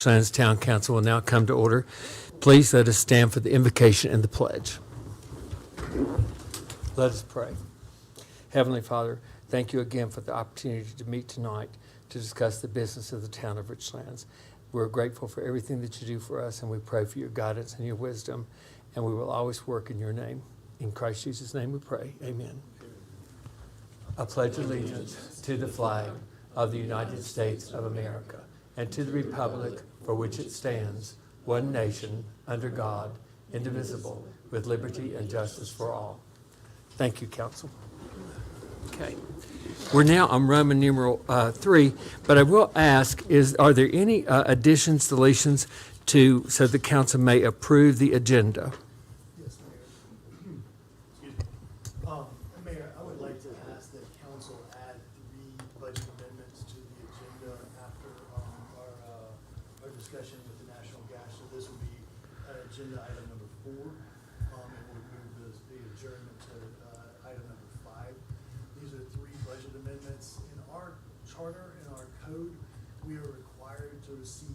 Richlands Town Council will now come to order. Please let us stand for the invocation and the pledge. Let us pray. Heavenly Father, thank you again for the opportunity to meet tonight to discuss the business of the town of Richlands. We're grateful for everything that you do for us, and we pray for your guidance and your wisdom, and we will always work in your name. In Christ Jesus' name we pray. Amen. I pledge allegiance to the flag of the United States of America and to the republic for which it stands, one nation, under God, indivisible, with liberty and justice for all. Thank you, Council. Okay. We're now on Roman numeral 3, but I will ask, are there any additions, deletions so the council may approve the agenda? Yes, Mayor. Excuse me. Mayor, I would like to ask that council add 3 budget amendments to the agenda after our discussion with the natural gas. So this will be agenda item number 4, and we'll move the adjournment to item number 5. These are 3 budget amendments. In our charter, in our code, we are required to receive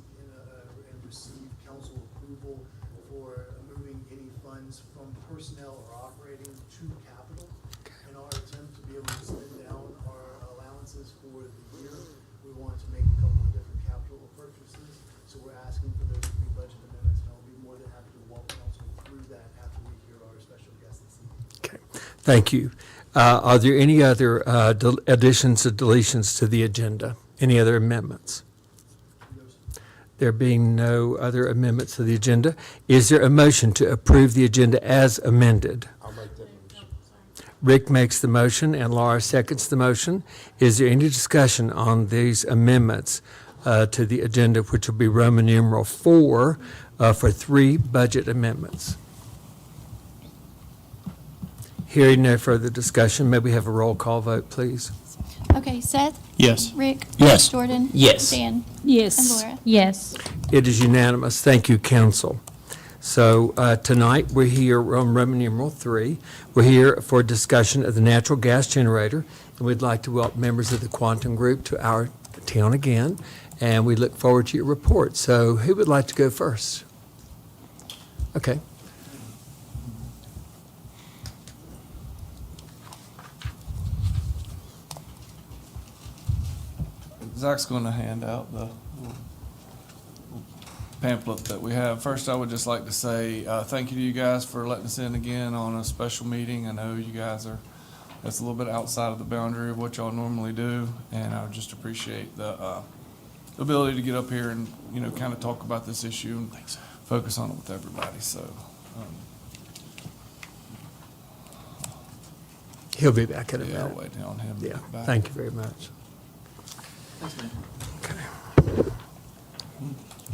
council approval for moving any funds from personnel or operating to capital. In our attempt to be able to spend down our allowances for the year, we want to make a couple of different capital purchases. So we're asking for those 3 budget amendments, and I'll be more than happy to walk council through that after we hear our special guest this evening. Okay, thank you. Are there any other additions or deletions to the agenda? Any other amendments? There being no other amendments to the agenda, is there a motion to approve the agenda as amended? I'll make that motion. Rick makes the motion and Laura seconds the motion. Is there any discussion on these amendments to the agenda, which will be Roman numeral 4 for 3 budget amendments? Hearing no further discussion, may we have a roll call vote, please? Okay, Seth? Yes. Rick? Yes. Jordan? Yes. Dan? Yes. And Laura? Yes. It is unanimous. Thank you, council. So tonight we're here on Roman numeral 3. We're here for discussion of the natural gas generator, and we'd like to welcome members of the Quantum Group to our town again, and we look forward to your report. So who would like to go first? Okay. Zach's going to hand out the pamphlet that we have. First, I would just like to say thank you to you guys for letting us in again on a special meeting. I know you guys that's a little bit outside of the boundary of what y'all normally do, and I would just appreciate the ability to get up here and, kind of talk about this issue and focus on it with everybody. So, He'll be back in a yeah, minute. I'll wait on him to Yeah, get back. thank you very much. Okay.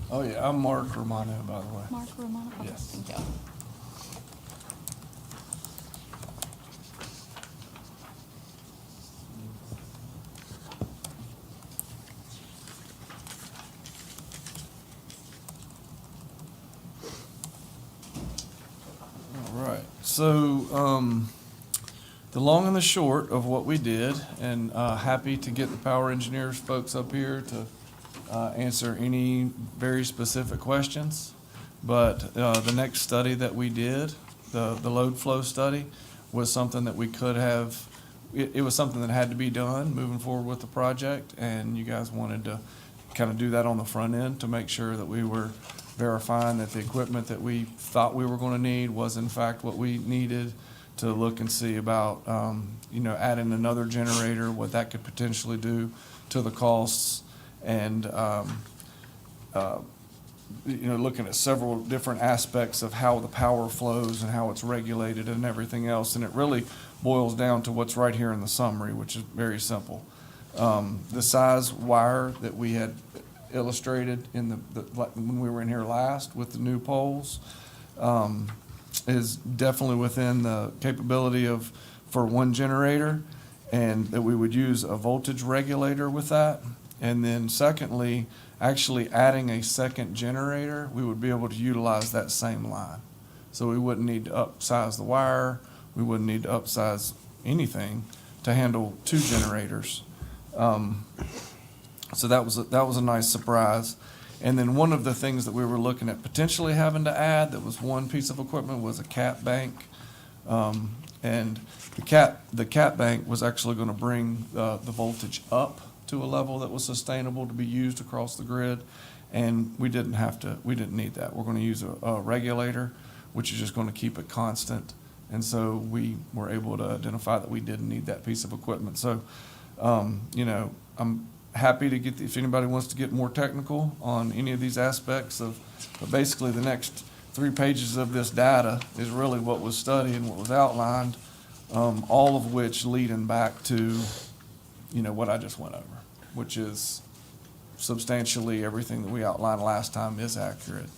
Oh, yeah, I'm Mark Romano, by the way. Mark Romano? Okay, Yes. thank you. All right. So, the long and the short of what we did, and happy to get the power engineers folks up here to answer any very specific questions. But the next study that we did, the load flow study, was something that we could have, it was something that had to be done moving forward with the project, and you guys wanted to kind of do that on the front end to make sure that we were verifying that the equipment that we thought we were going to need was in fact what we needed, to look and see about, adding another generator, what that could potentially do to the costs, and, looking at several different aspects of how the power flows and how it's regulated and everything else. And it really boils down to what's right here in the summary, which is very simple. The size wire that we had illustrated in when we were in here last with the new poles, is definitely within the capability for one generator, and that we would use a voltage regulator with that. And then secondly, actually adding a second generator, we would be able to utilize that same line. So we wouldn't need to upsize the wire, we wouldn't need to upsize anything to handle 2 generators. So that was a nice surprise. And then one of the things that we were looking at potentially having to add, that was one piece of equipment, was a cat bank. And the cat bank was actually going to bring the voltage up to a level that was sustainable to be used across the grid. And we didn't need that. We're going to use a regulator, which is just going to keep it constant. And so we were able to identify that we didn't need that piece of equipment. So, I'm happy to get, if anybody wants to get more technical on any of these aspects but basically the next 3 pages of this data is really what was studied and what was outlined, all of which leading back to, what I just went over, which is substantially everything that we outlined last time is accurate.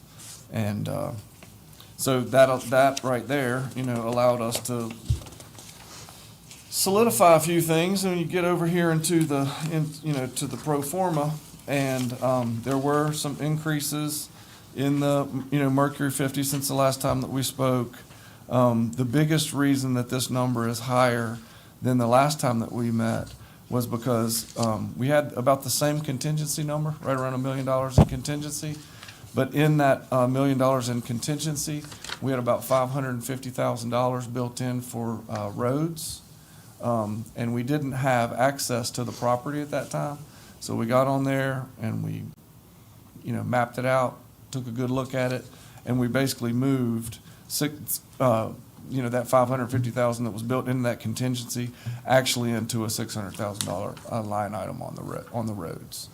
And so that right there, allowed us to solidify a few things. And when you get over here into to the pro forma, and there were some increases in the Mercury 50 since the last time that we spoke. The biggest reason that this number is higher than the last time that we met was because we had about the same contingency number, right around $1 million in contingency. But in that $1 million in contingency, we had about $550,000 built in for roads. And we didn't have access to the property at that time. So we got on there and we, mapped it out, took a good look at it, and we basically moved that $550,000 that was built into that contingency actually into a $600,000 line item on the roads.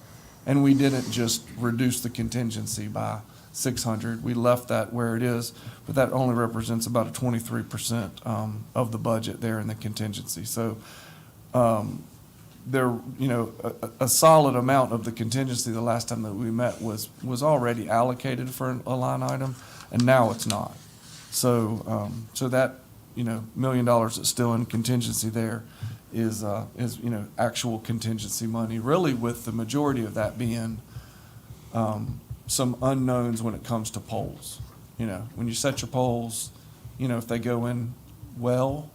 And we didn't just reduce the contingency by 600. We left that where it is, but that only represents about a 23% of the budget there in the contingency. So there, a solid amount of the contingency the last time that we met was already allocated for a line item, and now it's not. So so that $1 million that's still in contingency there is actual contingency money, really, with the majority of that being some unknowns when it comes to poles. When you set your poles, if they go in well,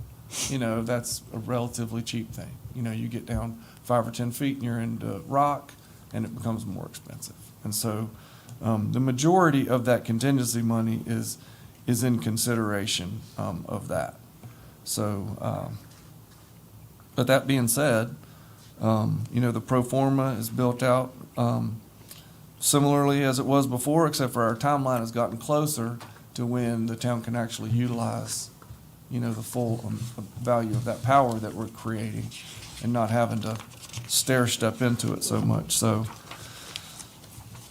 that's a relatively cheap thing. You get down 5 or 10 feet and you're into rock, and it becomes more expensive. And so the majority of that contingency money is in consideration of that. So, but that being said, the pro forma is built out similarly as it was before, except for our timeline has gotten closer to when the town can actually utilize, the full value of that power that we're creating, and not having to stair step into it so much. So,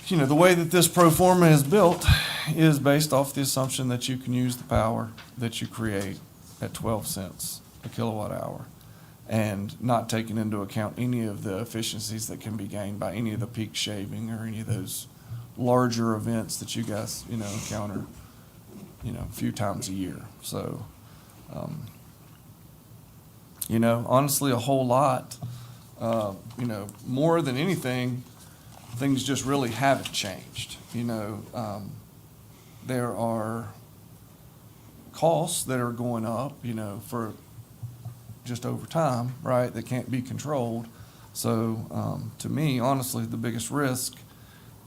the way that this pro forma is built is based off the assumption that you can use the power that you create at 12 cents a kilowatt hour, and not taking into account any of the efficiencies that can be gained by any of the peak shaving or any of those larger events that you guys, encounter, a few times a year. So, honestly, a whole lot, more than anything, things just really haven't changed. There are costs that are going up, for just over time, right, that can't be controlled. So to me, honestly, the biggest risk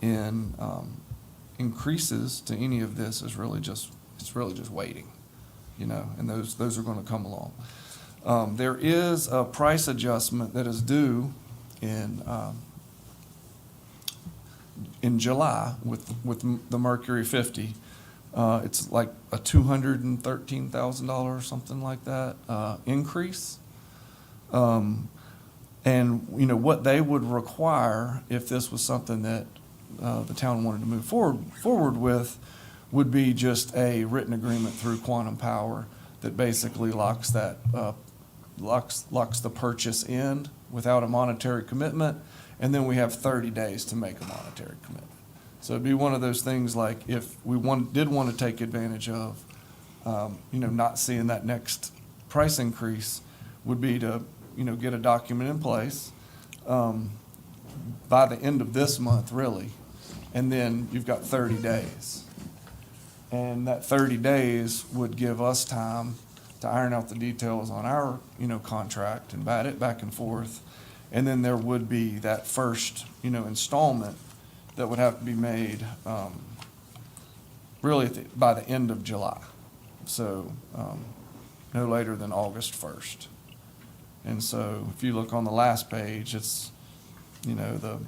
in increases to any of this is really just waiting, and those are going to come along. There is a price adjustment that is due in July with the Mercury 50. It's like a $213,000 or something like that increase. And what they would require if this was something that the town wanted to move forward with would be just a written agreement through Quantum Power that basically locks the purchase in without a monetary commitment, and then we have 30 days to make a monetary commitment. So it'd be one of those things like if we did want to take advantage of, not seeing that next price increase, would be to, get a document in place by the end of this month, really, and then you've got 30 days. And that 30 days would give us time to iron out the details on our, contract and bat it back and forth. And then there would be that first, installment that would have to be made, really by the end of July. So, no later than August 1st. And so if you look on the last page, it's, you know,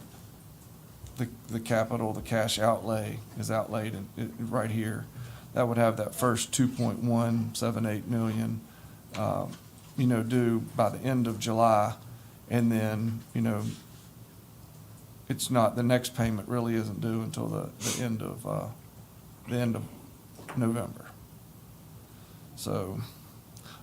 the capital, the cash outlay is outlaid right here. That would have that first 2.178 million, you know, due by the end of July. And then, you know, it's not, the next payment really isn't due until the end of November. So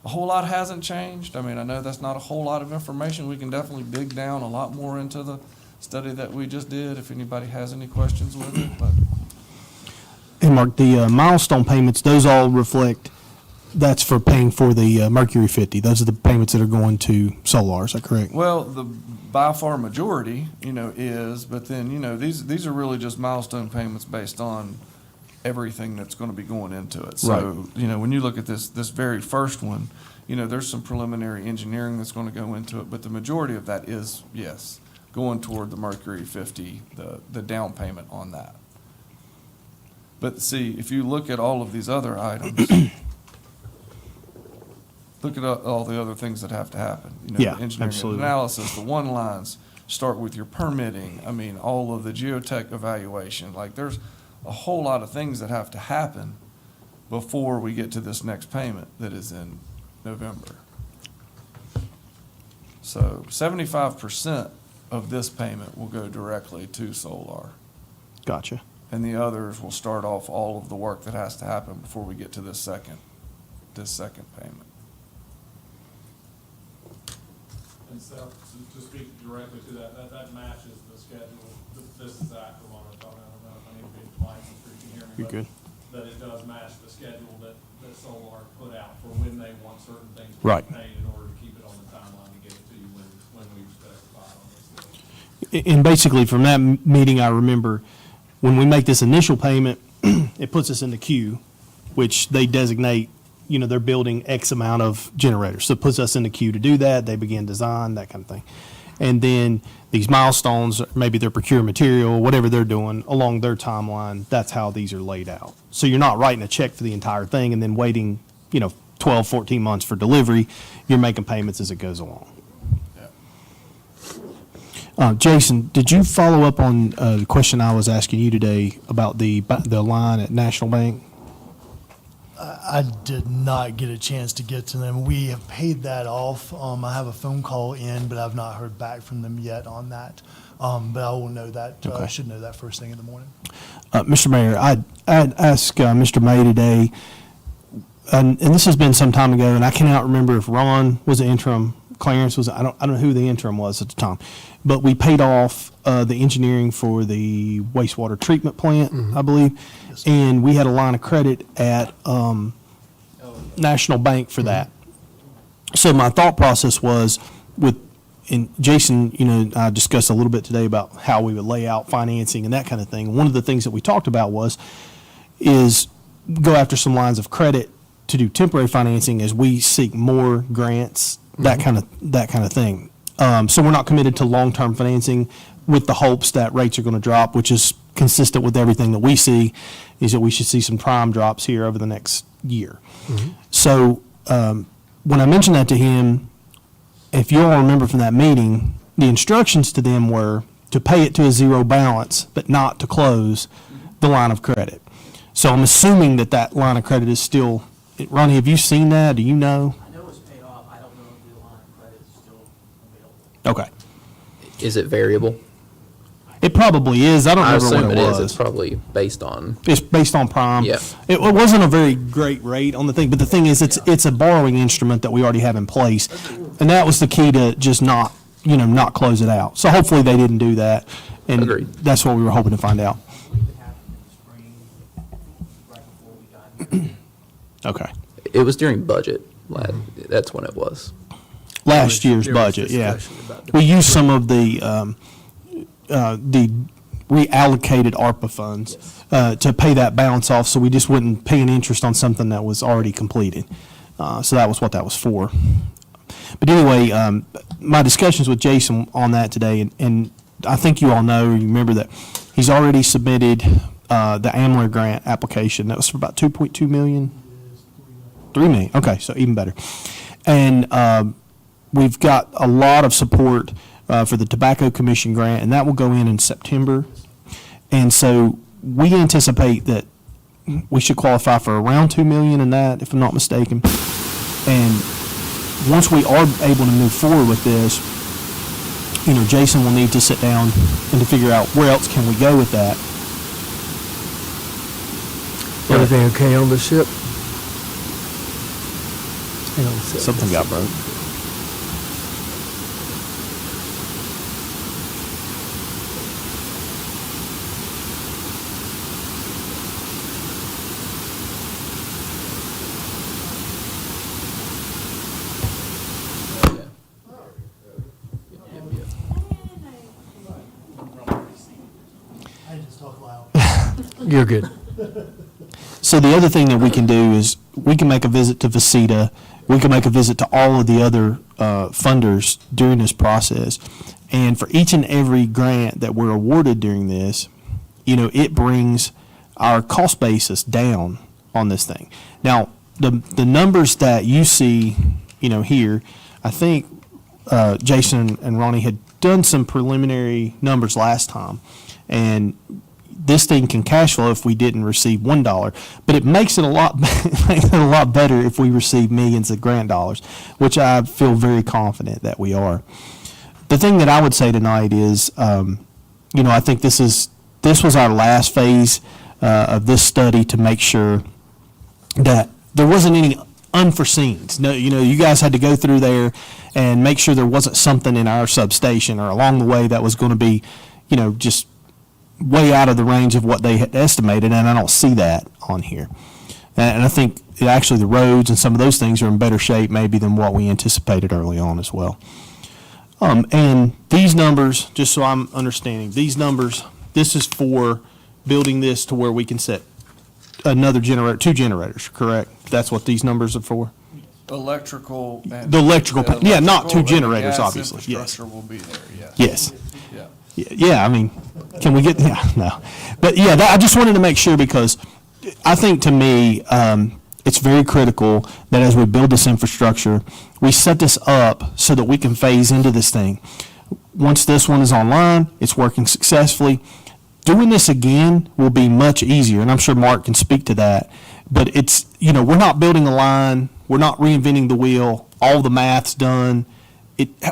a whole lot hasn't changed. I mean, I know that's not a whole lot of information. We can definitely dig down a lot more into the study that we just did if anybody has any questions with it, but. And Mark, the milestone payments, those all reflect, that's for paying for the Mercury 50. Those are the payments that are going to Solar, is that correct? Well, the by far majority, you know, is, but then, you know, these are really just milestone payments based on everything that's going to be going into it. So, Right. you know, when you look at this very first one, you know, there's some preliminary engineering that's going to go into it, but the majority of that is, yes, going toward the Mercury 50, the down payment on that. But see, if you look at all of these other items, look at all the other things that have to happen. You know, Yeah, the engineering absolutely. analysis, the one lines, start with your permitting. I mean, all of the geotech evaluation. Like, there's a whole lot of things that have to happen before we get to this next payment that is in November. So 75% of this payment will go directly to Solar. Gotcha. And the others will start off all of the work that has to happen before we get to this second payment. And so, to speak directly to that matches the schedule. This is the actual one I'm talking about. I don't know if I need to be quiet so you can hear me. You're but good. That it does match the schedule that Solar put out for when they want certain things to Right. be paid in order to keep it on the timeline to get it to you when we specify on this list. And basically, from that meeting, I remember when we make this initial payment, it puts us in the queue, which they designate, you know, they're building X amount of generators. So it puts us in the queue to do that. They begin design, that kind of thing. And then these milestones, maybe they're procure material, whatever they're doing along their timeline, that's how these are laid out. So you're not writing a check for the entire thing and then waiting, you know, 12, 14 months for delivery. You're making payments as it goes along. Jason, did you follow up on the question I was asking you today about the line at National Bank? I did not get a chance to get to them. We have paid that off. I have a phone call in, but I've not heard back from them yet on that. But I will know that, I Okay. should know that first thing in the morning. Mr. Mayor, I'd asked Mr. May today, and this has been some time ago, and I cannot remember if Ron was the interim, Clarence was, I don't know who the interim was at the time, but we paid off the engineering for the wastewater treatment plant, I believe, Yes, sir. and we had a line of credit at National Bank for that. So my thought process was and Jason, you know, I discussed a little bit today about how we would lay out financing and that kind of thing. One of the things that we talked about is go after some lines of credit to do temporary financing as we seek more grants, that kind of thing. So we're not committed to long-term financing with the hopes that rates are going to drop, which is consistent with everything that we see, is that we should see some prime drops here over the next year. So when I mentioned that to him, if you all remember from that meeting, the instructions to them were to pay it to a zero balance, but not to close the line of credit. So I'm assuming that line of credit is still, Ronnie, have you seen that? Do you know? I know it's paid off. I don't know if the line of credit is still available. Okay. Is it variable? It probably is. I don't I remember assume what it it is. was. It's probably based on. It's based on prime. Yeah. It wasn't a very great rate on the thing, but the thing is, it's a borrowing instrument that we already have in place. And that was the key to just not close it out. So hopefully they didn't do that. And Agreed. that's what we were hoping to find out. I believe it happened in the spring, right before we got here. Okay. It was during budget. That's when it was. Last year's There was budget, yeah. discussion about We used some of the reallocated ARPA funds to pay that balance off, so we just wouldn't pay an interest on something that was already completed. So that was what that was for. But anyway, my discussions with Jason on that today, and I think you all know, or you remember that He's already submitted the AMLR grant application. That was for about 2.2 million. 3 million. Okay, so even better. And we've got a lot of support for the Tobacco Commission grant, and that will go in September. And so we anticipate that we should qualify for around 2 million in that, if I'm not mistaken. And once we are able to move forward with this, you know, Jason will need to sit down and to figure out where else can we go with that. Everything okay on the ship? Hang on a second. Something got broke. I just talk loud. You're good. So the other thing that we can do is we can make a visit to Visita. We can make a visit to all of the other funders during this process. And for each and every grant that we're awarded during this, you know, it brings our cost basis down on this thing. Now, the numbers that you see, you know, here, I think Jason and Ronnie had done some preliminary numbers last time. And this thing can cash flow if we didn't receive $1, but it makes it a lot better if we receive millions of grant dollars, which I feel very confident that we are. The thing that I would say tonight is, you know, I think this was our last phase of this study to make sure that there wasn't any unforeseens. No, you know, you guys had to go through there and make sure there wasn't something in our substation or along the way that was going to be, you know, just way out of the range of what they had estimated, and I don't see that on here. And I think actually the roads and some of those things are in better shape maybe than what we anticipated early on as well. And these numbers, just so I'm understanding, these numbers, this is for building this to where we can set another generator, 2 generators, correct? That's what these numbers are for? Electrical and. The electrical, yeah, not 2 and the generators, gas obviously, yes. Infrastructure will be there, yes. Yes. Yeah. Yeah, I mean, can we get, yeah, no. But yeah, I just wanted to make sure because I think to me, it's very critical that as we build this infrastructure, we set this up so that we can phase into this thing. Once this one is online, it's working successfully. Doing this again will be much easier, and I'm sure Mark can speak to that. But it's, you know, we're not building a line, we're not reinventing the wheel, all the math's done.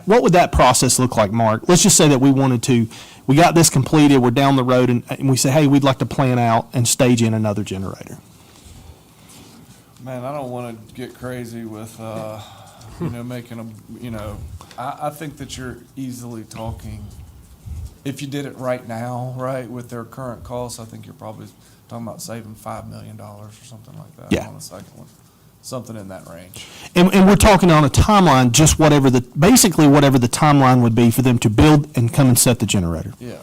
What would that process look like, Mark? Let's just say that we got this completed, we're down the road, and we say, hey, we'd like to plan out and stage in another generator. Man, I don't want to get crazy with, you know, making a, you know, I think that you're easily talking, if you did it right now, right, with their current costs, I think you're probably talking about saving $5 million or something like that Yeah. on the second one. Something in that range. And we're talking on a timeline, just basically whatever the timeline would be for them to build and come and set the generator. Yeah.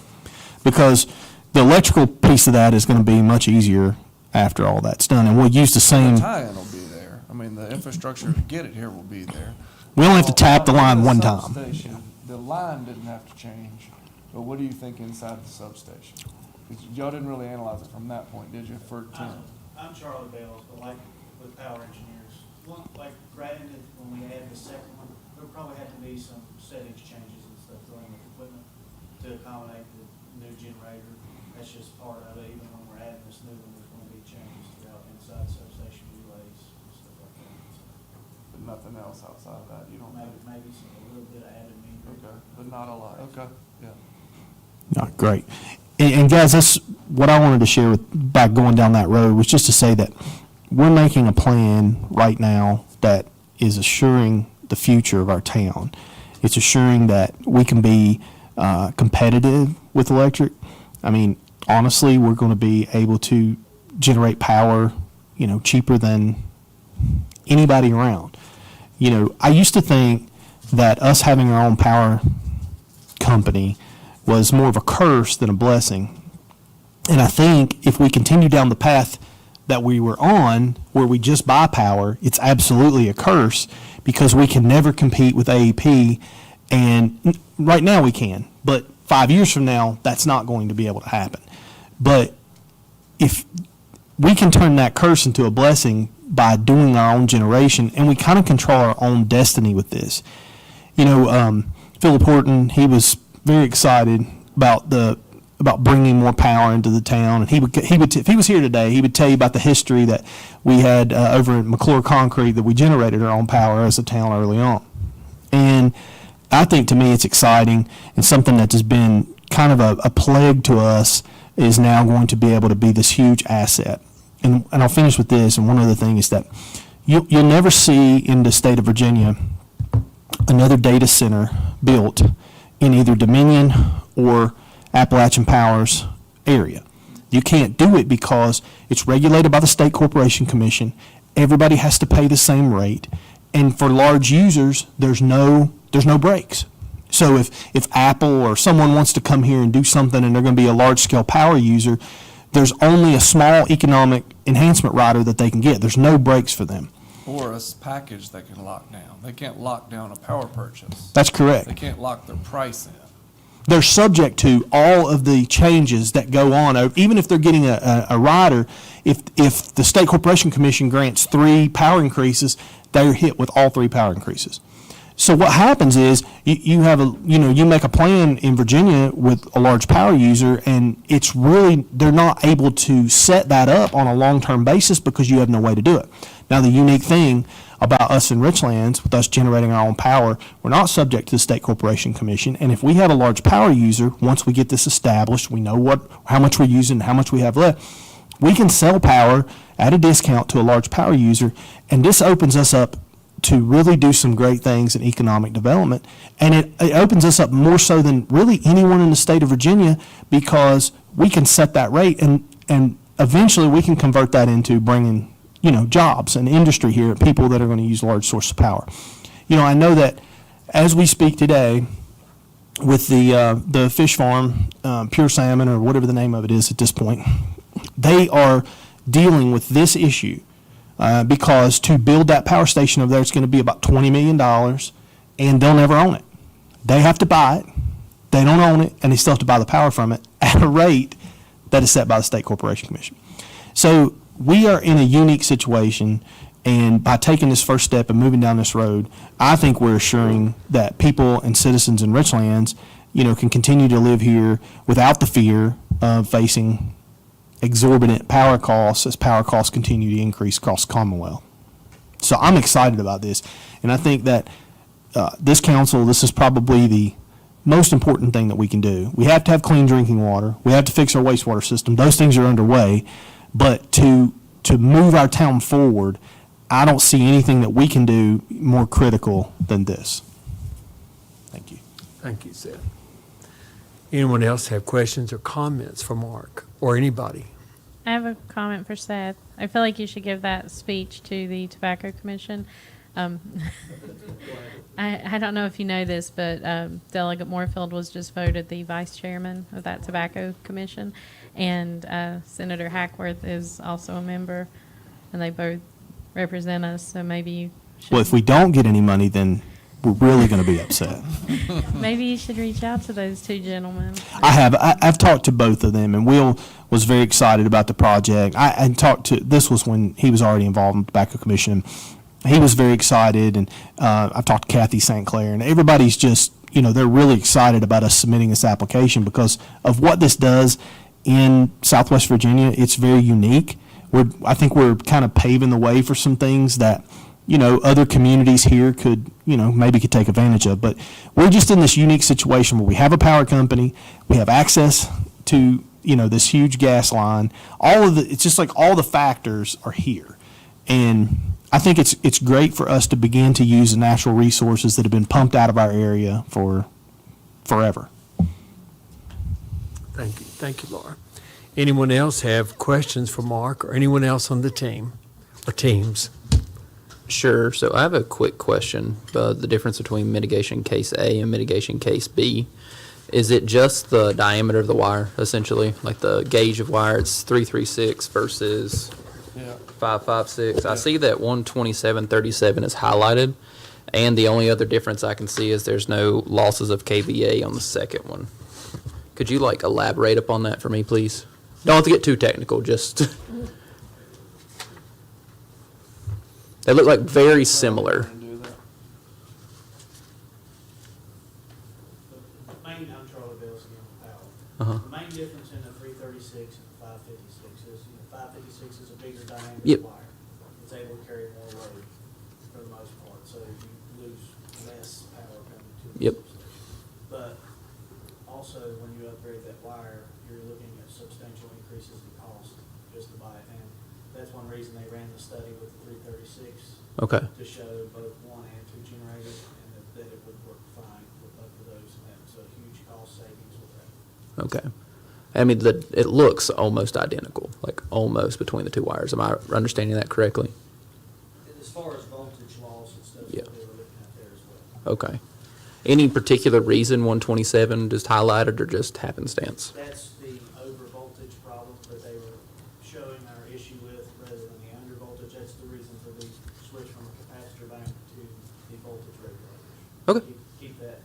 Because the electrical piece of that is going to be much easier after all that's done, and we'll use the same. The tie-in will be there. I mean, the infrastructure to get it here will be there. We only have to tap the line one time. Substation, the line didn't have to change, but what do you think inside the substation? 'Cause y'all didn't really analyze it from that point, did you, for Tim? I'm Charlie Bales, but like with power engineers, like right into, when we add the second one, there'll probably have to be some settings changes and stuff going with equipment to accommodate the new generator. That's just part of it. Even when we're adding this new one, there's gonna be changes throughout inside substation relays and stuff like that. So But nothing else outside of that, you don't think? maybe a little bit of added metering. Okay, but not a lot, okay, yeah. No, great. And guys, that's what I wanted to share by going down that road was just to say that we're making a plan right now that is assuring the future of our town. It's assuring that we can be competitive with electric. I mean, honestly, we're going to be able to generate power, you know, cheaper than anybody around. You know, I used to think that us having our own power company was more of a curse than a blessing. And I think if we continue down the path that we were on, where we just buy power, it's absolutely a curse because we can never compete with AEP. And right now we can, but 5 years from now, that's not going to be able to happen. But if we can turn that curse into a blessing by doing our own generation, and we kind of control our own destiny with this. Philip Horton, he was very excited about bringing more power into the town, and he would if he was here today, he would tell you about the history that we had over at McClure Concrete, that we generated our own power as a town early on. And I think, to me, it's exciting, and something that has been kind of a plague to us is now going to be able to be this huge asset. And I'll finish with this, and one other thing is that you'll never see in the state of Virginia another data center built in either Dominion or Appalachian Power's area. You can't do it because it's regulated by the State Corporation Commission. Everybody has to pay the same rate. And for large users, there's no breaks. So if Apple or someone wants to come here and do something and they're going to be a large-scale power user, there's only a small economic enhancement rider that they can get. There's no breaks for them. Or a package they can lock down. They can't lock down a power purchase. That's correct. They can't lock their price in. They're subject to all of the changes that go on. Even if they're getting a rider, if the State Corporation Commission grants 3 power increases, they're hit with all 3 power increases. So what happens is you make a plan in Virginia with a large power user, and they're not able to set that up on a long-term basis because you have no way to do it. Now, the unique thing about us in Richlands, with us generating our own power, we're not subject to the State Corporation Commission. And if we have a large power user, once we get this established, we know how much we're using, how much we have left, we can sell power at a discount to a large power user. And this opens us up to really do some great things in economic development. And it opens us up more so than really anyone in the state of Virginia, because we can set that rate, and eventually we can convert that into bringing jobs and industry here, people that are going to use large sources of power. I know that as we speak today, with the fish farm, Pure Salmon, or whatever the name of it is at this point, they are dealing with this issue because to build that power station over there, it's going to be about $20 million, and they'll never own it. They have to buy it. They don't own it, and they still have to buy the power from it at a rate that is set by the State Corporation Commission. So we are in a unique situation, and by taking this first step and moving down this road, I think we're assuring that people and citizens in Richlands, can continue to live here without the fear of facing exorbitant power costs as power costs continue to increase across the Commonwealth. So I'm excited about this, and I think that this council, this is probably the most important thing that we can do. We have to have clean drinking water. We have to fix our wastewater system. Those things are underway. But to move our town forward, I don't see anything that we can do more critical than this. Thank you. Thank you, Seth. Anyone else have questions or comments for Mark or anybody? I have a comment for Seth. I feel like you should give that speech to the Tobacco Commission. I don't know if you know this, but Delegate Moorfield was just voted the vice chairman of that Tobacco Commission, and Senator Hackworth is also a member, and they both represent us, so maybe you should. Well, if we don't get any money, then we're really going to be upset. Maybe you should reach out to those 2 gentlemen. I've talked to both of them, and Will was very excited about the project. This was when he was already involved in the Tobacco Commission. He was very excited, and I've talked to Kathy St. Clair, and everybody's just, they're really excited about us submitting this application because of what this does in Southwest Virginia. It's very unique. I think we're kind of paving the way for some things that, other communities here could, maybe could take advantage of. But we're just in this unique situation where we have a power company, we have access to, this huge gas line. It's just like all the factors are here. And I think it's great for us to begin to use the natural resources that have been pumped out of our area for forever. Thank you. Thank you, Laura. Anyone else have questions for Mark or anyone else on the team or teams? Sure. So I have a quick question. The difference between mitigation case A and mitigation case B. Is it just the diameter of the wire, essentially? Like the gauge of wire, it's 336 versus 556. I see that 12737 is highlighted, and the only other difference I can see is there's no losses of KVA on the second one. Could you elaborate upon that for me, please? Don't have to get too technical, just. They look like very similar. The main, I'm Charlie Bills again with Power. Uh-huh. The main difference in the 336 and the 556 is, 556 is a bigger diameter Yep. wire. It's able to carry more load for the most part, so you lose less power coming to the Yep. substation. But also, when you upgrade that wire, you're looking at substantial increases in cost just to buy it. And that's one reason they ran the study with the 336. Okay. To show both 1 and 2 generators, and that it would work fine with both of those, and that's a huge cost savings with that. Okay. I mean, it looks almost identical, like almost between the two wires. Am I understanding that correctly? And as far as voltage loss and stuff, Yeah. that they were looking at there as well. Okay. Any particular reason 127 just highlighted or just happenstance? That's the over voltage problem that they were showing our issue with rather than the under voltage. That's the reason for the switch from a capacitor bank to the voltage regulators. Okay. Keep that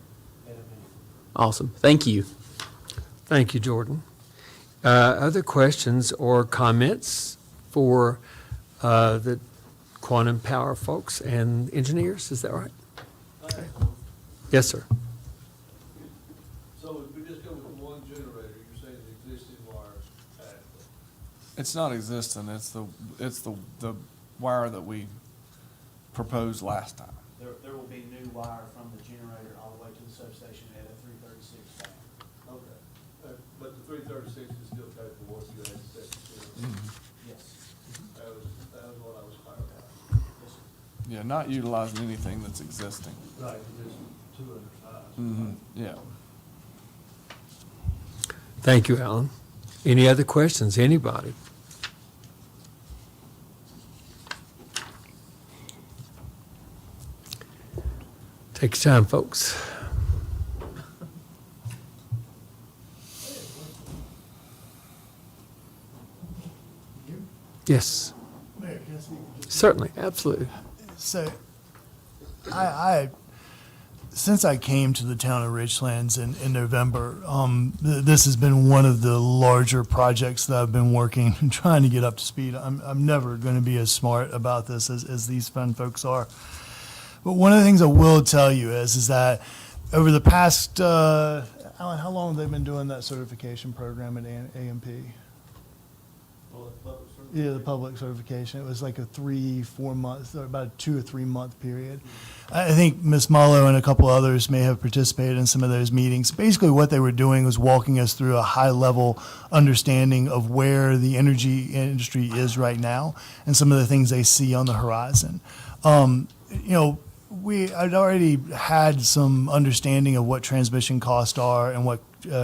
at a minimum. Awesome. Thank you. Thank you, Jordan. Other questions or comments for the Quantum Power folks and engineers? Is that right? Yes, sir. So if we just go with one generator, you're saying the existing wires adequate? It's not existing, it's the wire that we proposed last time. There will be new wire from the generator all the way to the substation at a 336 bank. Okay. But the 336 is still capable of you had set to. Yes. That was what I was clarifying. Yes, sir. Yeah, not utilizing anything that's existing. Right, just two undersized. Yeah. Thank you, Alan. Any other questions? Anybody? Take your time, folks. Yes, Mayor, can I speak for just? certainly, absolutely. So, since I came to the town of Richlands in November, this has been one of the larger projects that I've been working and trying to get up to speed. I'm never going to be as smart about this as these fun folks are. But one of the things I will tell you is that over the past, Alan, how long have they been doing that certification program at AMP? Well, the public service. Yeah, the public certification. It was like a 3-4 month, or about a 2 or 3 month period. I think Ms. Malo and a couple others may have participated in some of those meetings. Basically, what they were doing was walking us through a high level understanding of where the energy industry is right now and some of the things they see on the horizon. I'd already had some understanding of what transmission costs are and what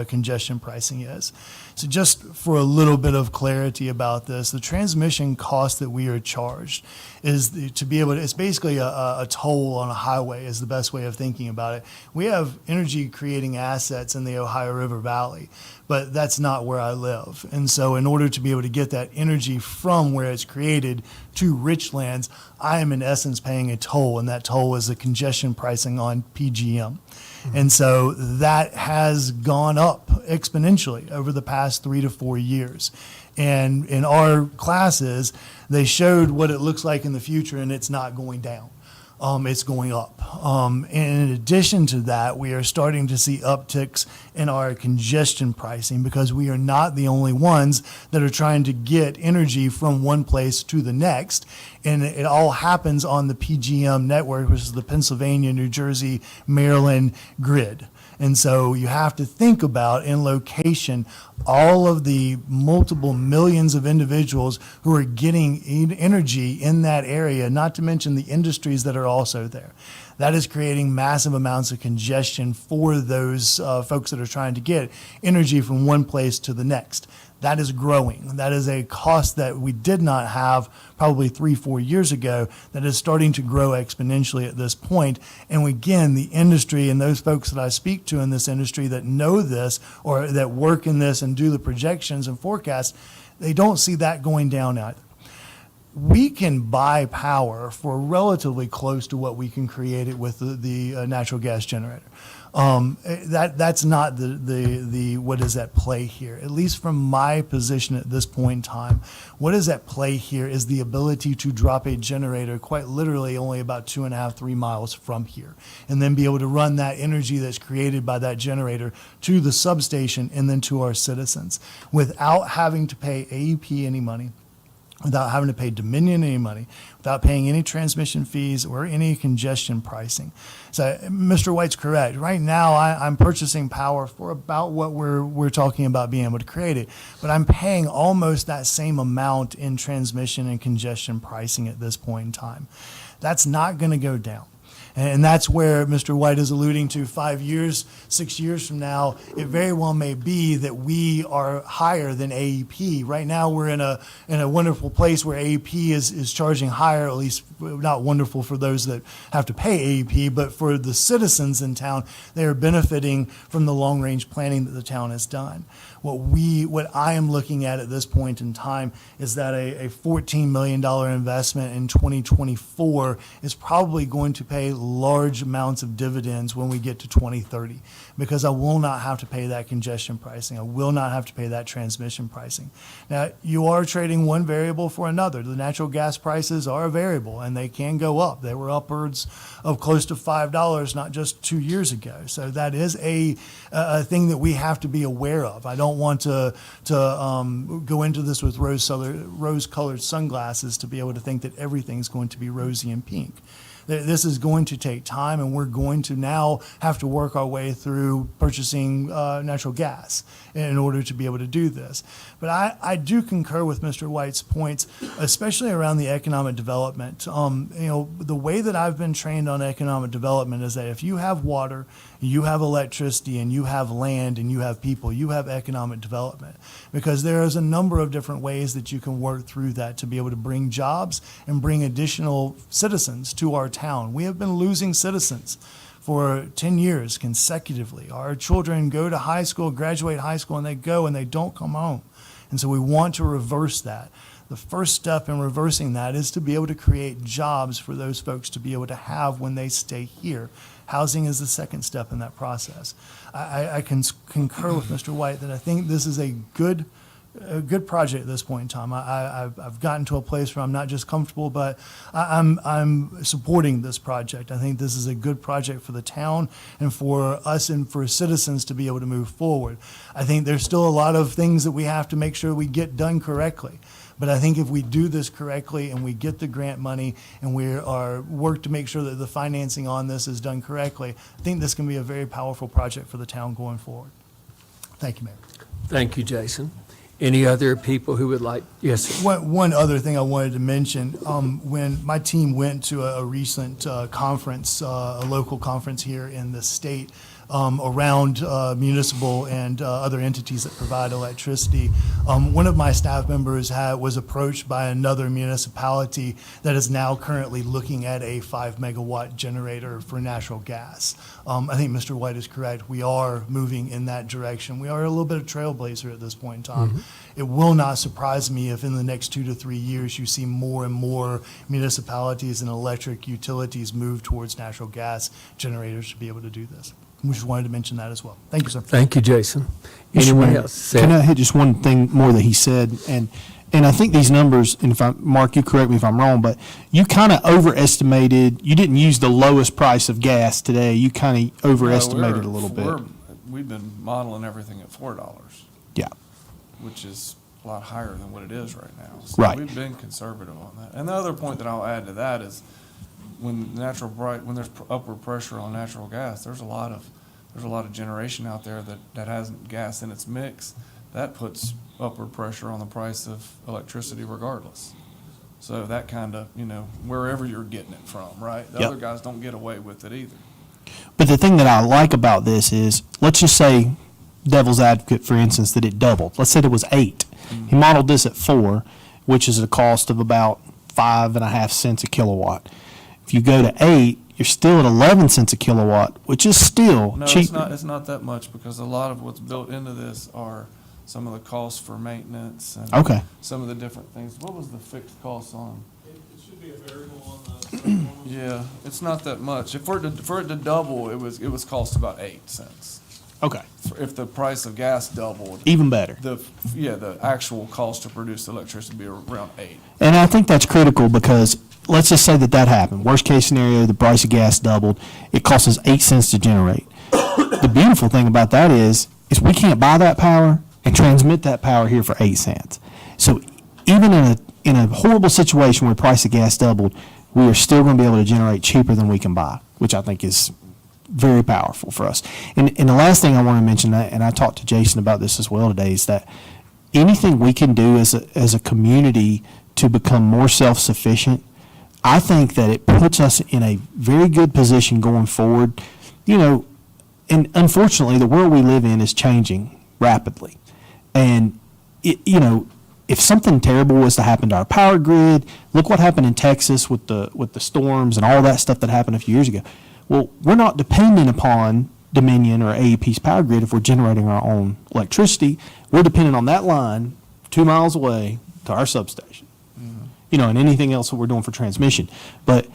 congestion pricing is. So just for a little bit of clarity about this, the transmission cost that we are charged is it's basically a toll on a highway is the best way of thinking about it. We have energy creating assets in the Ohio River Valley, but that's not where I live. And so in order to be able to get that energy from where it's created to Richlands, I am in essence paying a toll, and that toll is the congestion pricing on PGM. And so that has gone up exponentially over the past 3 to 4 years. And in our classes, they showed what it looks like in the future, and it's not going down. It's going up. And in addition to that, we are starting to see upticks in our congestion pricing because we are not the only ones that are trying to get energy from one place to the next. And it all happens on the PGM network, which is the Pennsylvania, New Jersey, Maryland grid. And so you have to think about in location all of the multiple millions of individuals who are getting energy in that area, not to mention the industries that are also there. That is creating massive amounts of congestion for those folks that are trying to get energy from one place to the next. That is growing. That is a cost that we did not have probably 3-4 years ago that is starting to grow exponentially at this point. And again, the industry and those folks that I speak to in this industry that know this or that work in this and do the projections and forecasts, they don't see that going down either. we can buy power for relatively close to what we can create it with the natural gas generator. That's not the what is at play here. At least from my position at this point in time, what is at play here is the ability to drop a generator quite literally only about 2.5, 3 miles from here, and then be able to run that energy that's created by that generator to the substation and then to our citizens without having to pay AEP any money, without having to pay Dominion any money, without paying any transmission fees or any congestion pricing. So Mr. White's correct. Right now, I'm purchasing power for about what we're talking about being able to create it, but I'm paying almost that same amount in transmission and congestion pricing at this point in time. That's not going to go down. And that's where Mr. White is alluding to 5 years, 6 years from now, it very well may be that we are higher than AEP. Right now, we're in a wonderful place where AEP is charging higher, at least not wonderful for those that have to pay AEP, but for the citizens in town, they are benefiting from the long-range planning that the town has done. What I am looking at this point in time is that a $14 million investment in 2024 is probably going to pay large amounts of dividends when we get to 2030, because I will not have to pay that congestion pricing. I will not have to pay that transmission pricing. Now, you are trading one variable for another. The natural gas prices are a variable, and they can go up. They were upwards of close to $5 not just 2 years ago. So that is a thing that we have to be aware of. I don't want to go into this with rose-colored sunglasses to be able to think that everything's going to be rosy and pink. This is going to take time, and we're going to now have to work our way through purchasing natural gas in order to be able to do this. But I do concur with Mr. White's points, especially around the economic development. The way that I've been trained on economic development is that if you have water, you have electricity, and you have land, and you have people, you have economic development. Because there is a number of different ways that you can work through that to be able to bring jobs and bring additional citizens to our town. We have been losing citizens for 10 years consecutively. Our children go to high school, graduate high school, and they go and they don't come home. And so we want to reverse that. The first step in reversing that is to be able to create jobs for those folks to be able to have when they stay here. Housing is the second step in that process. I can concur with Mr. White that I think this is a good project at this point in time. I've gotten to a place where I'm not just comfortable, but I'm supporting this project. I think this is a good project for the town and for us and for citizens to be able to move forward. I think there's still a lot of things that we have to make sure we get done correctly. But I think if we do this correctly and we get the grant money and we work to make sure that the financing on this is done correctly, I think this can be a very powerful project for the town going forward. Thank you, Mayor. Thank you, Jason. Any other people who would like, yes, sir. One other thing I wanted to mention, when my team went to a recent conference, a local conference here in the state, around municipal and other entities that provide electricity. One of my staff members was approached by another municipality that is now currently looking at a 5-megawatt generator for natural gas. I think Mr. White is correct. We are moving in that direction. We are a little bit of trailblazer at this point in time. Mm-hmm. It will not surprise me if in the next 2 to 3 years you see more and more municipalities and electric utilities move towards natural gas generators to be able to do this. We just wanted to mention that as well. Thank you, sir. Thank you, Jason. Mr. Anyone Mayor, else? Can I Seth? hit just one thing more that he said? And I think these numbers, and Mark, you correct me if I'm wrong, but you kind of overestimated, you didn't use the lowest price of gas today. You kind of overestimated a little bit. We've been modeling everything at $4. Yeah. Which is a lot higher than what it is right now. So Right. we've been conservative on that. And the other point that I'll add to that is when there's upward pressure on natural gas, there's a lot of generation out there that has gas in its mix. That puts upward pressure on the price of electricity regardless. So that kind of, wherever you're getting it from, right? The Yep. other guys don't get away with it either. But the thing that I like about this is, let's just say, devil's advocate, for instance, that it doubled. Let's say it was 8. Mm-hmm. He modeled this at 4, which is a cost of about 5.5 cents a kilowatt. If you go to 8, you're still at 11 cents a kilowatt, which is still No, cheap. it's not that much because a lot of what's built into this are some of the costs for maintenance and Okay. some of the different things. What was the fixed cost on them? It should be a variable on the second one. Yeah, it's not that much. For it to double, it was cost about 8 cents. Okay. If the price of gas doubled, Even better. the actual cost to produce electricity would be around 8. And I think that's critical because let's just say that happened. Worst case scenario, the price of gas doubled. It costs us 8 cents to generate. The beautiful thing about that is we can't buy that power and transmit that power here for 8 cents. So even in a horrible situation where the price of gas doubled, we are still going to be able to generate cheaper than we can buy, which I think is very powerful for us. And the last thing I want to mention, and I talked to Jason about this as well today, is that anything we can do as a community to become more self-sufficient, I think that it puts us in a very good position going forward. You know, and unfortunately, the world we live in is changing rapidly. And, if something terrible was to happen to our power grid, look what happened in Texas with the storms and all that stuff that happened a few years ago. Well, we're not dependent upon Dominion or AEP's power grid if we're generating our own electricity. We're dependent on that line 2 miles away to our substation. And anything else that we're doing for transmission. But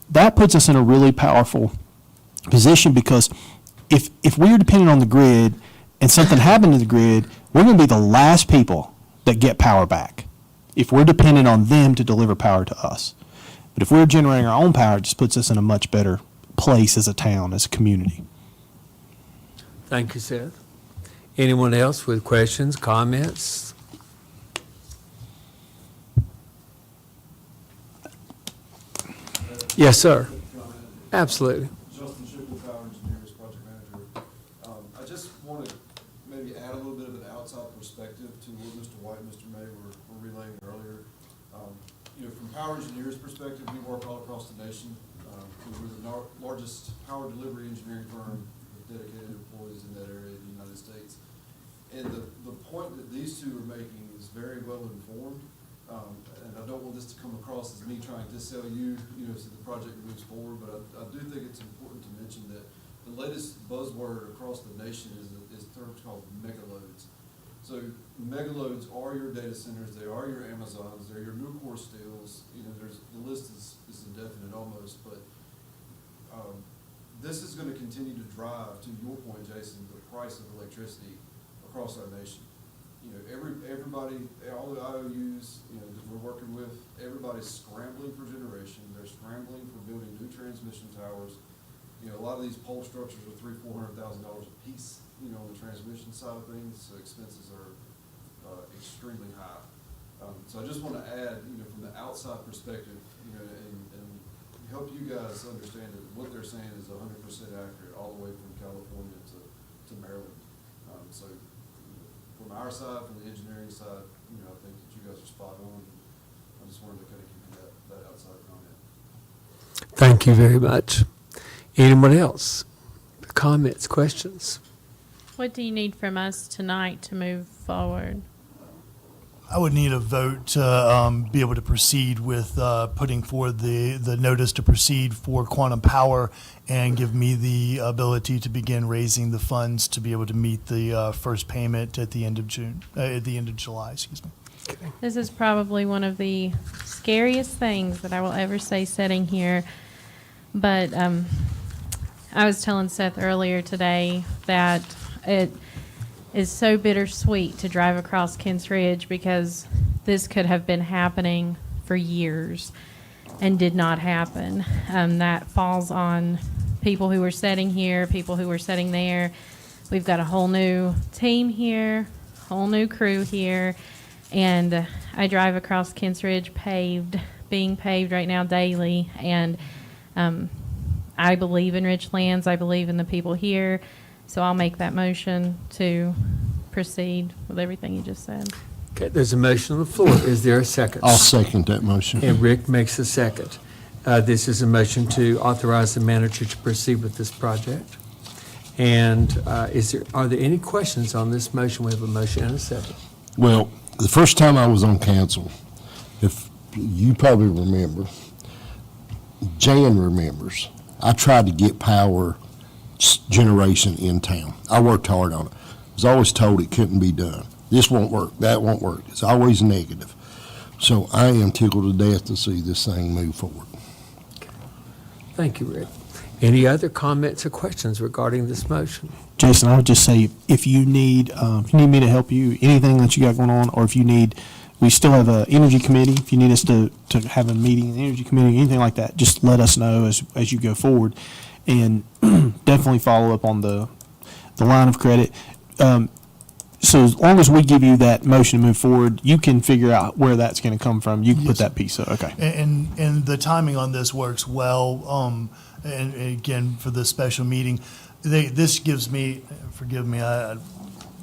that puts us in a really powerful position because if we're dependent on the grid and something happened to the grid, we're going to be the last people that get power back if we're dependent on them to deliver power to us. But if we're generating our own power, it just puts us in a much better place as a town, as a community. Thank you, Seth. Anyone else with questions, comments? Yes, sir. Absolutely. Justin Shipley, Power Engineers, Project Manager. I just want to maybe add a little bit of an outside perspective to what Mr. White and Mr. May were relaying earlier. From Power Engineers' perspective, we work all across the nation. We're the largest power delivery engineering firm with dedicated employees in that area of the United States. And the point that these two are making is very well informed. And I don't want this to come across as me trying to sell you, so the project moves forward, but I do think it's important to mention that the latest buzzword across the nation is a term called megaloads. So megaloads are your data centers, they are your Amazons, they're your Nucor Steels, the list is indefinite almost, but this is going to continue to drive, to your point, Jason, the price of electricity across our nation. Everybody, all the IOUs, that we're working with, everybody's scrambling for generation. They're scrambling for building new transmission towers. A lot of these pole structures are $300,000-$400,000 a piece, on the transmission side of things, so expenses are extremely high. So I just want to add, from the outside perspective, and help you guys understand that what they're saying is 100% accurate all the way from California to Maryland. So from our side, from the engineering side, I think that you guys are spot on. I just wanted to kind of give you that outside comment. Thank you very much. Anyone else? Comments, questions? What do you need from us tonight to move forward? I would need a vote to be able to proceed with putting forward the notice to proceed for Quantum Power and give me the ability to begin raising the funds to be able to meet the first payment at the end of July, excuse me. This is probably one of the scariest things that I will ever say sitting here. But I was telling Seth earlier today that it is so bittersweet to drive across Kents Ridge because this could have been happening for years and did not happen. That falls on people who were sitting here, people who were sitting there. We've got a whole new team here, whole new crew here, and I drive across Kents Ridge being paved right now daily, and I believe in Richlands. I believe in the people here. So I'll make that motion to proceed with everything you just said. Okay, there's a motion on the floor. Is there a second? I'll second that motion. And Rick makes a second. This is a motion to authorize the manager to proceed with this project. And are there any questions on this motion? We have a motion and a second. Well, the first time I was on council, if you probably remember, Jan remembers, I tried to get power generation in town. I worked hard on it. was always told it couldn't be done. This won't work, that won't work. It's always negative. So I am tickled to death to see this thing move forward. Thank you, Rick. Any other comments or questions regarding this motion? Jason, I would just say, if you need me to help you, anything that you got going on, or if you need, we still have an energy committee. If you need us to have a meeting in the energy committee, anything like that, just let us know as you go forward. And definitely follow up on the line of credit. So as long as we give you that motion to move forward, you can figure out where that's going to come from. You can put that piece up. Okay. And the timing on this works well. And again, for the special meeting, this gives me, forgive me, I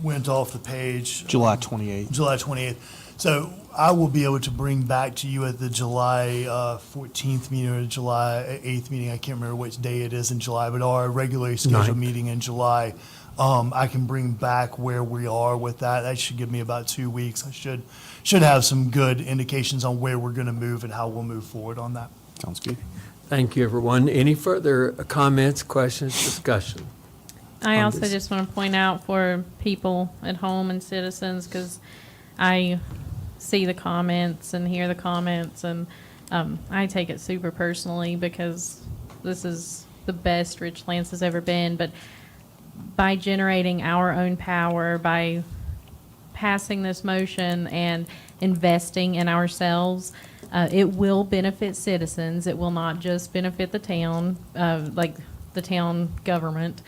went off the page. July 28th. July 28th. So I will be able to bring back to you at the July 14th meeting or July 8th meeting. I can't remember which day it is in July, but our regularly scheduled Ninth. meeting in July. I can bring back where we are with that. That should give me about 2 weeks. I should have some good indications on where we're going to move and how we'll move forward on that. Sounds good. Thank you, everyone. Any further comments, questions, discussion? I on also this. just want to point out for people at home and citizens, because I see the comments and hear the comments, and I take it super personally because this is the best Richlands has ever been. But by generating our own power, by passing this motion and investing in ourselves, it will benefit citizens. It will not just benefit the town, like the town government,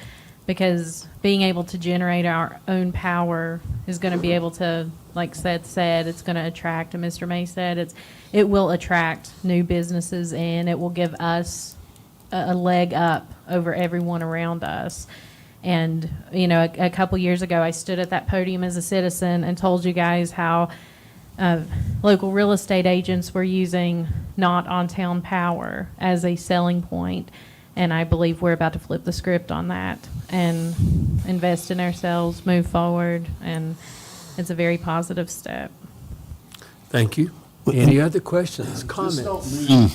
because being able to generate our own power is going to be able to, like Seth said, it's going to attract, and Mr. May said, it will attract new businesses, and it will give us a leg up over everyone around us. And, you know, a couple years ago, I stood at that podium as a citizen and told you guys how local real estate agents were using not on town power as a selling point. And I believe we're about to flip the script on that and invest in ourselves, move forward, and it's a very positive step. Thank you. Any other questions, This comments? don't mean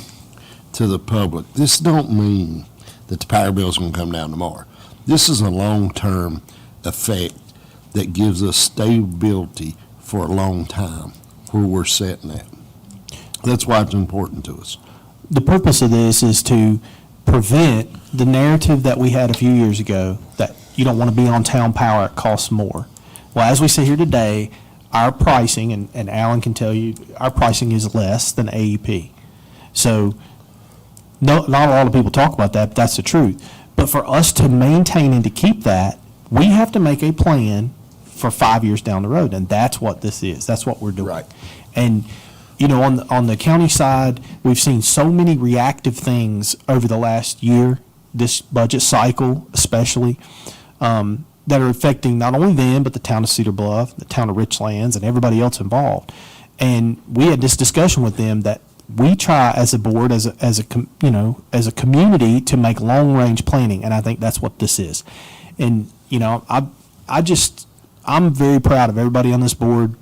to the public, this don't mean that the power bill's gonna come down tomorrow. This is a long-term effect that gives us stability for a long time where we're sitting at. That's why it's important to us. The purpose of this is to prevent the narrative that we had a few years ago that you don't want to be on town power, it costs more. Well, as we sit here today, our pricing, and Alan can tell you, our pricing is less than AEP. So not a lot of people talk about that, but that's the truth. But for us to maintain and to keep that, we have to make a plan for 5 years down the road, and that's what this is. That's what we're doing. Right. And, you know, on the county side, we've seen so many reactive things over the last year, this budget cycle especially, that are affecting not only them, but the town of Cedar Bluff, the town of Richlands, and everybody else involved. And we had this discussion with them that we try as a board, as a community, to make long-range planning, and I think that's what this is. And, you know, I'm very proud of everybody on this board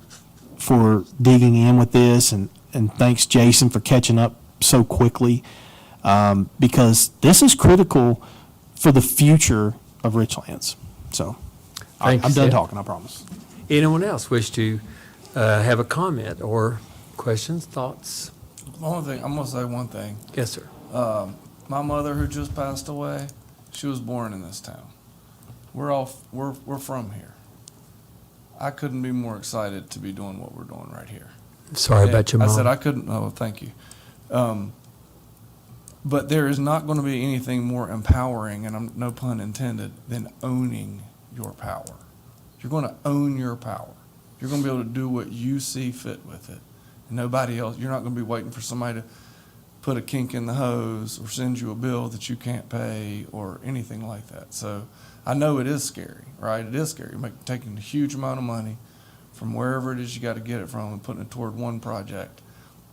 for digging in with this, and thanks, Jason, for catching up so quickly, because this is critical for the future of Richlands. So I'm Thank you, done Seth. talking, I promise. Anyone else wish to have a comment or questions, thoughts? One thing, I'm gonna say one thing. Yes, sir. My mother, who just passed away, she was born in this town. We're from here. I couldn't be more excited to be doing what we're doing right here. Sorry about your mom. I said I couldn't. Oh, thank you. But there is not going to be anything more empowering, and no pun intended, than owning your power. You're going to own your power. You're going to be able to do what you see fit with it. And nobody else. You're not going to be waiting for somebody to put a kink in the hose or send you a bill that you can't pay or anything like that. So I know it is scary, right? It is scary. You're taking a huge amount of money from wherever it is you got to get it from and putting it toward one project.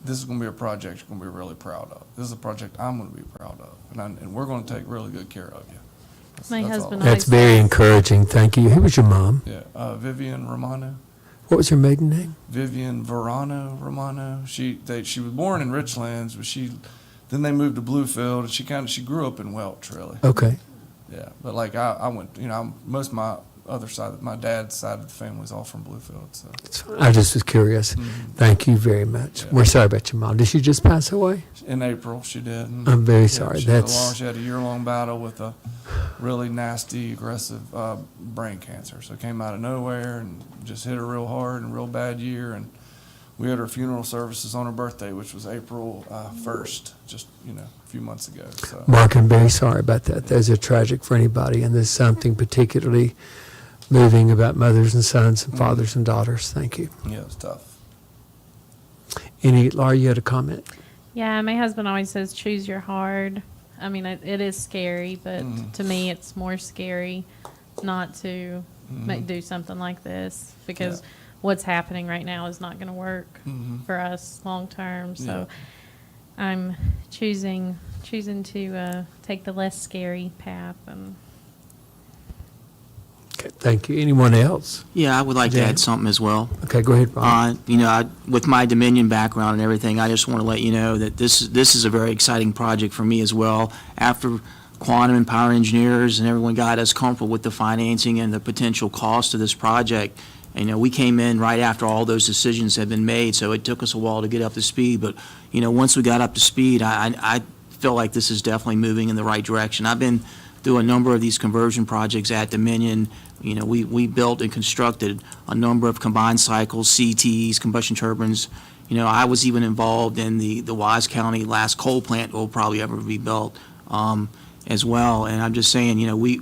This is going to be a project you're going to be really proud of. This is a project I'm going to be proud of, and we're going to take really good care of you. My That's husband all. always That's very says- encouraging. Thank you. Who was your mom? Yeah, Vivian Romano. What was her maiden name? Vivian Verano Romano. She was born in Richlands, but then they moved to Bluefield, and she grew up in Welch, really. Okay. Yeah, but like I went, most of my other side, my dad's side of the family's all from Bluefield, so. It's fine. I just was curious. Thank you very much. Yeah. We're sorry about your mom. Did she just pass away? In April, she did. and, I'm very yeah, sorry. She had a year-long battle with a really nasty, aggressive brain cancer. So it came out of nowhere and just hit her real hard and real bad year. And we had her funeral services on her birthday, which was April 1st, just, a few months ago. So Mark, I'm very sorry about that. Those are tragic for anybody, and there's something particularly moving about mothers and sons and fathers and daughters. Thank you. yeah, it was tough. Laura, you had a comment? Yeah, my husband always says, choose your hard. I mean, it is scary, but to me, it's more scary not to do something like this, because what's happening right now is not going to work for us long term. So I'm choosing to take the less scary path. And Okay, thank you. Anyone else? Yeah, I would like to Jan? add something as well. Okay, go ahead, Ron. With my Dominion background and everything, I just want to let you know that this is a very exciting project for me as well. After Quantum and Power Engineers and everyone got us comfortable with the financing and the potential cost of this project, we came in right after all those decisions had been made, so it took us a while to get up to speed. But, once we got up to speed, I feel like this is definitely moving in the right direction. I've been through a number of these conversion projects at Dominion. We built and constructed a number of combined cycles, CTs, combustion turbines. I was even involved in the Wise County last coal plant that will probably ever be built as well. And I'm just saying, we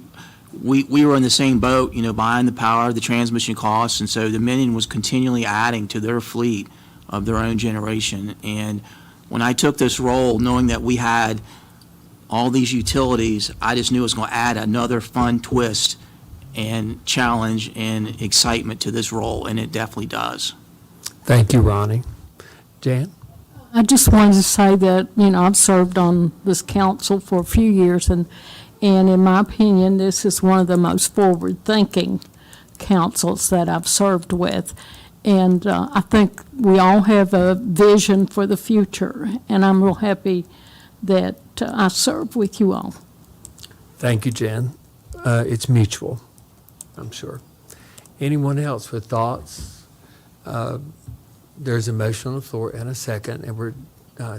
were in the same boat, buying the power, the transmission costs, and so Dominion was continually adding to their fleet of their own generation. And when I took this role, knowing that we had all these utilities, I just knew it was going to add another fun twist and challenge and excitement to this role, and it definitely does. Thank you, Ronnie. Jan? I just wanted to say that, I've served on this council for a few years, and in my opinion, this is one of the most forward-thinking councils that I've served with. And I think we all have a vision for the future, and I'm real happy that I serve with you all. Thank you, Jan. It's mutual, I'm sure. Anyone else with thoughts? There's a motion on the floor and a second, and we're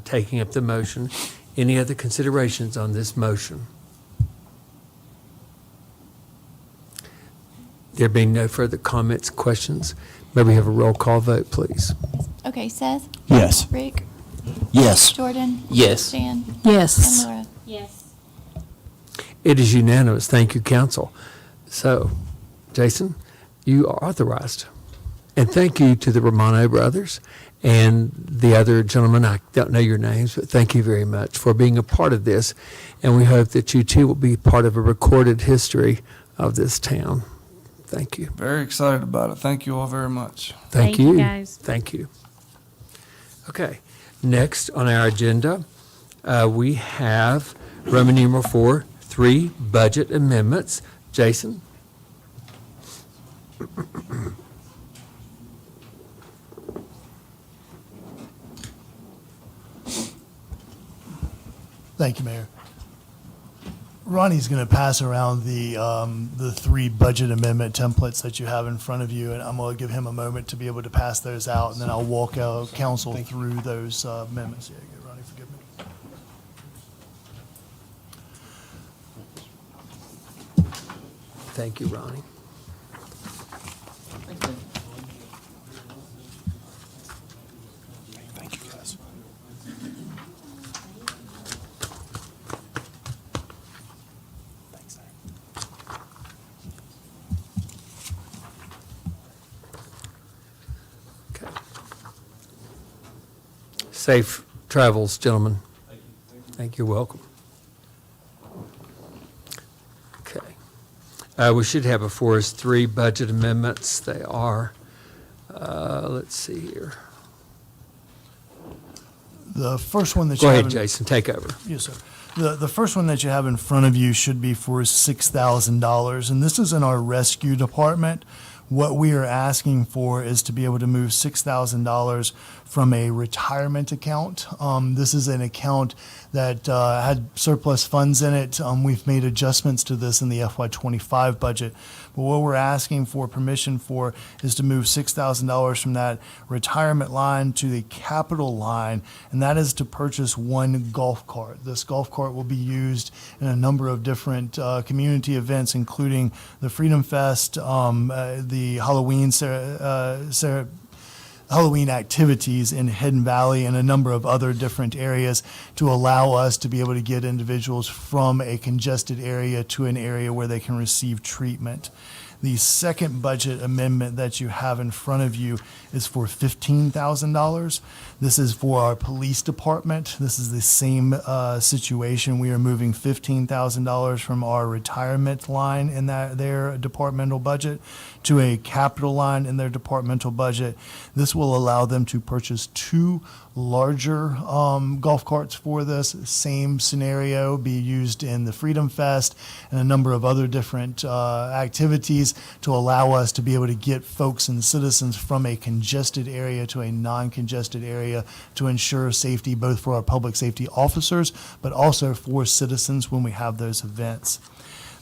taking up the motion. Any other considerations on this motion? There being no further comments, questions, may we have a roll call vote, please? Okay, Seth? Yes. Rick? Yes. Jordan? Yes. Jan? Yes. And Laura? yes. It is unanimous. Thank you, council. So, Jason, you are authorized. And thank you to the Romano brothers and the other gentlemen. I don't know your names, but thank you very much for being a part of this. And we hope that you too will be part of a recorded history of this town. Thank you. Very excited about it. Thank you all very much. Thank you, guys. Thank you. Okay. Next on our agenda, we have Roman numeral 4, 3 budget amendments. Jason? Thank you, Mayor. Ronnie's going to pass around the 3 budget amendment templates that you have in front of you, and I'm going to give him a moment to be able to pass those out, and then I'll walk out council through those amendments. Yeah, good, Ronnie, forgive me. Thank you, Ronnie. Thank you, guys. Thanks, Zach. Okay. Safe travels, gentlemen. Thank you. You're welcome. Okay. We should have before us 3 budget amendments. They are, let's see here. The first one that Go you ahead, have in- Jason, take over. Yes, sir. The first one that you have in front of you should be for $6,000, and this is in our rescue department, What we are asking for is to be able to move $6,000 from a retirement account. This is an account that had surplus funds in it. We've made adjustments to this in the FY25 budget. But what we're asking for permission for is to move $6,000 from that retirement line to the capital line, and that is to purchase one golf cart. This golf cart will be used in a number of different community events, including the Freedom Fest, the Halloween activities in Hidden Valley and a number of other different areas to allow us to be able to get individuals from a congested area to an area where they can receive treatment. The second budget amendment that you have in front of you is for $15,000. This is for our police department. This is the same situation. We are moving $15,000 from our retirement line in their departmental budget to a capital line in their departmental budget. This will allow them to purchase two larger golf carts for this. Same scenario, be used in the Freedom Fest and a number of other different activities to allow us to be able to get folks and citizens from a congested area to a non-congested area to ensure safety both for our public safety officers, but also for citizens when we have those events.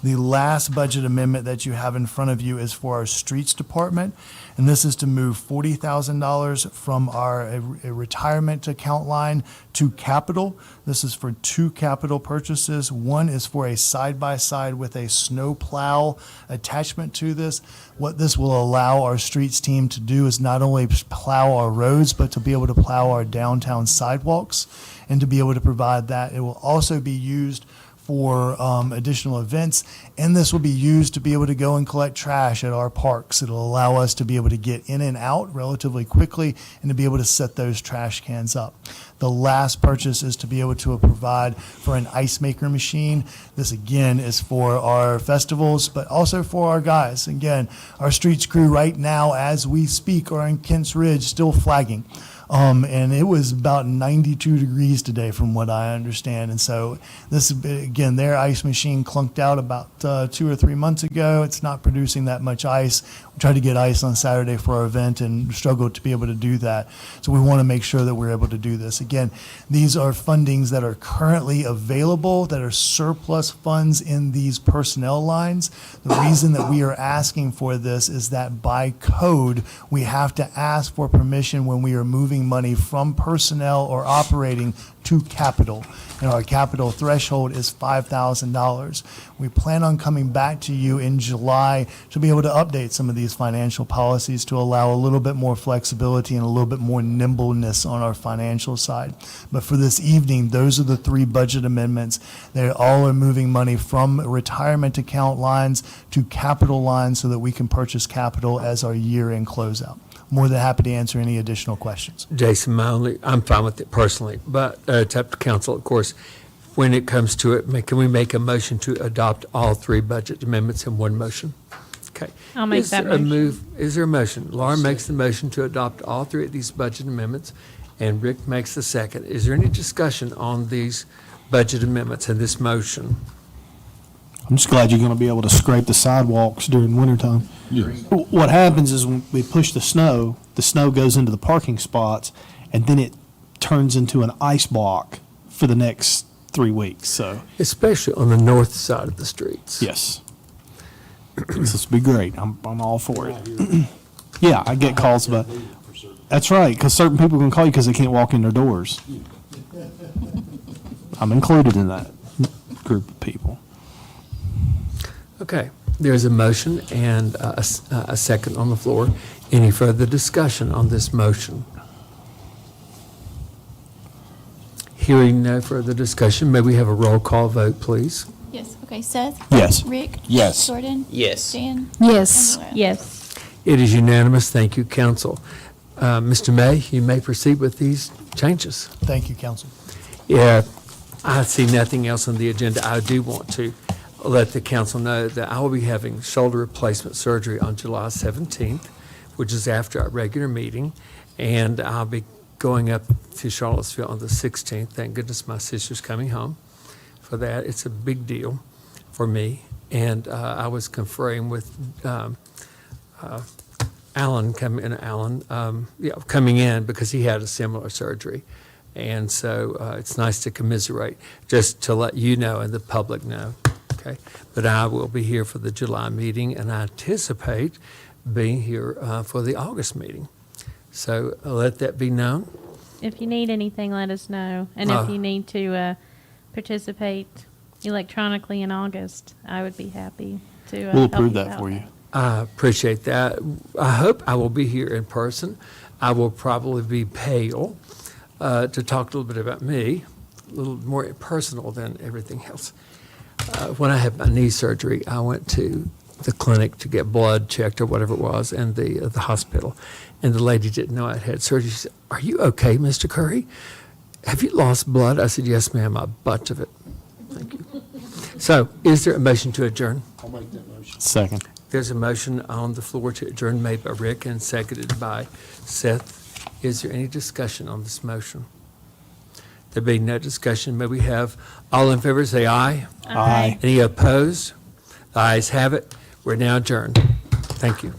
The last budget amendment that you have in front of you is for our streets department, and this is to move $40,000 from our retirement account line to capital. This is for two capital purchases. One is for a side-by-side with a snow plow attachment to this. What this will allow our streets team to do is not only plow our roads, but to be able to plow our downtown sidewalks and to be able to provide that. It will also be used for additional events, and this will be used to be able to go and collect trash at our parks. It'll allow us to be able to get in and out relatively quickly and to be able to set those trash cans up. The last purchase is to be able to provide for an ice maker machine. This again is for our festivals, but also for our guys. Again, our streets crew right now as we speak are in Kents Ridge still flagging. And it was about 92 degrees today from what I understand. And so this, again, their ice machine clunked out about 2 or 3 months ago. It's not producing that much ice. We tried to get ice on Saturday for our event and struggled to be able to do that. So we want to make sure that we're able to do this. Again, these are fundings that are currently available, that are surplus funds in these personnel lines. The reason that we are asking for this is that by code, we have to ask for permission when we are moving money from personnel or operating to capital. And our capital threshold is $5,000. We plan on coming back to you in July to be able to update some of these financial policies to allow a little bit more flexibility and a little bit more nimbleness on our financial side. But for this evening, those are the three budget amendments. They all are moving money from retirement account lines to capital lines so that we can purchase capital as our year-end closeout. More than happy to answer any additional questions. Jason, I'm fine with it personally, but it's up to council, of course. When it comes to it, can we make a motion to adopt all three budget amendments in one motion? Okay. I'll make that motion. Is there a motion? Laura makes the motion to adopt all three of these budget amendments, and Rick makes the second. Is there any discussion on these budget amendments and this motion? I'm just glad you're going to be able to scrape the sidewalks during wintertime. Yes. What happens is when we push the snow goes into the parking spots, and then it turns into an ice block for the next 3 weeks, so. Especially on the north side of the streets. Yes. This will be great. I'm all for it. Yeah, I get calls about, that's right, because certain people can call you because they can't walk in their doors. I'm included in that group of people. Okay, there's a motion and a second on the floor. Any further discussion on this motion? Hearing no further discussion, may we have a roll call vote, please? Yes, okay, Seth? Yes. Rick? Yes. Jordan? Yes. Dan? Yes. And Laura? Yes. It is unanimous. Thank you, council. Mr. May, you may proceed with these changes. Thank you, council. Yeah, I see nothing else on the agenda. I do want to let the council know that I will be having shoulder replacement surgery on July 17th, which is after our regular meeting, and I'll be going up to Charlottesville on the 16th. Thank goodness my sister's coming home for that. It's a big deal for me, and I was conferring with Alan coming in because he had a similar surgery. And so it's nice to commiserate, just to let you know and the public know, okay? But I will be here for the July meeting, and I anticipate being here for the August meeting. So let that be known. If you need anything, let us know. And if you need to participate electronically in August, I would be happy to We'll help approve you that out. for you. I appreciate that. I hope I will be here in person. I will probably be pale to talk a little bit about me, a little more personal than everything else. When I had my knee surgery, I went to the clinic to get blood checked or whatever it was, and the hospital. And the lady didn't know I'd had surgery. She said, "Are you okay, Mr. Curry? Have you lost blood?" I said, "Yes, ma'am, a bunch of it." Thank you. So is there a motion to adjourn? I'll make that motion. Second. There's a motion on the floor to adjourn made by Rick and seconded by Seth. Is there any discussion on this motion? There being no discussion, may we have all in favor say aye? Aye. Any opposed? The ayes have it. We're now adjourned. Thank you.